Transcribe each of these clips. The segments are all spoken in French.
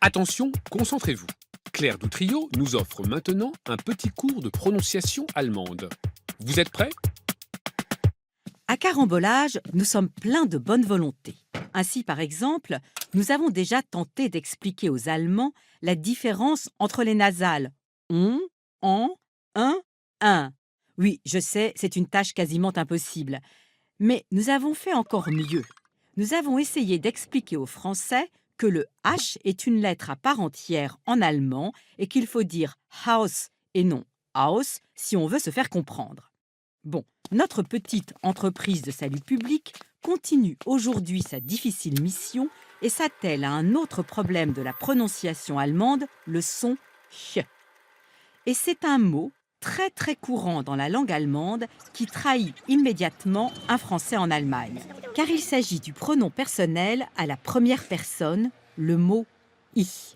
Attention, concentrez-vous. Claire Doutrio nous offre maintenant un petit cours de prononciation allemande. Vous êtes prêts? À Carambolage, nous sommes pleins de bonne volonté. Ainsi, par exemple, nous avons déjà tenté d'expliquer aux Allemands la différence entre les nasales on, en, un. Oui, je sais, c'est une tâche quasiment impossible. Mais nous avons fait encore mieux. Nous avons essayé d'expliquer aux Français que le H est une lettre à part entière en allemand et qu'il faut dire Haus et non Haus si on veut se faire comprendre. Bon, notre petite entreprise de salut public continue aujourd'hui sa difficile mission et s'attelle à un autre problème de la prononciation allemande, le son ch. Et c'est un mot très courant dans la langue allemande qui trahit immédiatement un Français en Allemagne. Car il s'agit du pronom personnel à la première personne, le mot ich.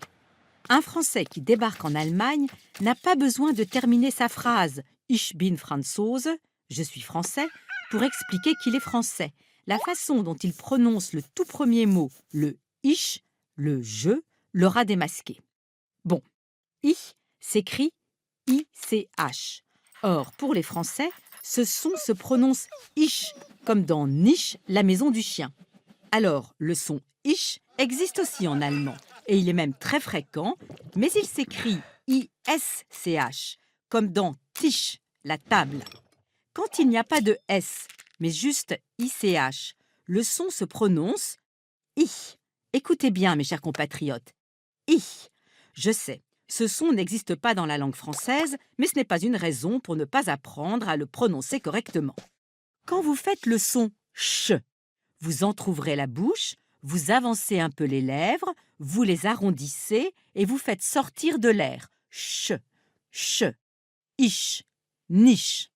Un Français qui débarque en Allemagne n'a pas besoin de terminer sa phrase « Ich bin Franzose », je suis français, pour expliquer qu'il est français. La façon dont il prononce le tout premier mot, le « ich », le « je », l'aura démasqué. Bon, « ich » s'écrit « ich ». Or, pour les Français, ce son se prononce « ich », comme dans « niche », la maison du chien. Alors, le son « ich » existe aussi en allemand, et il est même très fréquent, mais il s'écrit ISCH, comme dans Tisch, la table. Quand il n'y a pas de S, mais juste ICH, le son se prononce I. Écoutez bien, mes chers compatriotes. I. Je sais, ce son n'existe pas dans la langue française, mais ce n'est pas une raison pour ne pas apprendre à le prononcer correctement. Quand vous faites le son ch, vous entrouvrez la bouche, vous avancez un peu les lèvres, vous les arrondissez et vous faites sortir de l'air. Ch, ch, ich, niche.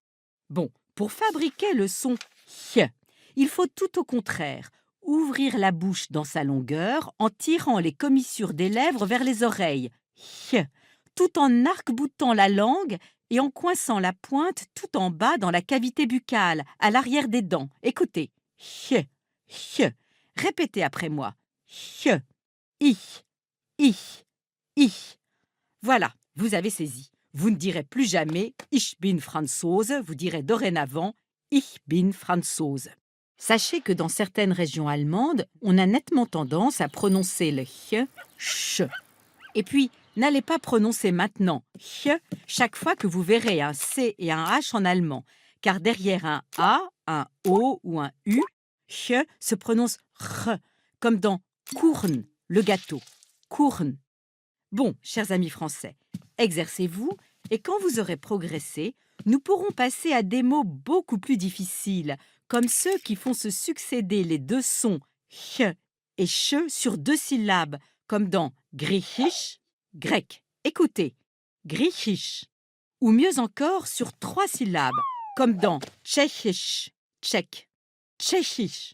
Bon, pour fabriquer le son ch, il faut tout au contraire ouvrir la bouche dans sa longueur en tirant les commissures des lèvres vers les oreilles, ch, tout en arc-boutant la langue et en coinçant la pointe tout en bas dans la cavité buccale, à l'arrière des dents. Écoutez, ch, ch. Répétez après moi. Ch, ich, ich. Voilà, vous avez saisi. Vous ne direz plus jamais Ich bin Franzose, vous direz dorénavant Ich bin Franzose. Sachez que dans certaines régions allemandes, on a nettement tendance à prononcer le ch. Et puis, n'allez pas prononcer maintenant ch chaque fois que vous verrez un c et un h en allemand, car derrière un a, un o ou un u, ch se prononce r, comme dans Kuchen, le gâteau. Kuchen. Bon, chers amis français, exercez-vous et quand vous aurez progressé, nous pourrons passer à des mots beaucoup plus difficiles, comme ceux qui font se succéder les deux sons ch et ch sur deux syllabes, comme dans griechisch, grec. Écoutez, griechisch. Ou mieux encore sur trois syllabes, comme dans tschechisch, tchèque. Tschechisch.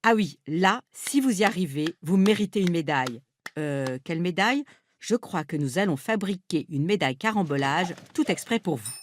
Ah oui, là, si vous y arrivez, vous méritez une médaille. Quelle médaille? Je crois que nous allons fabriquer une médaille carambolage tout exprès pour vous.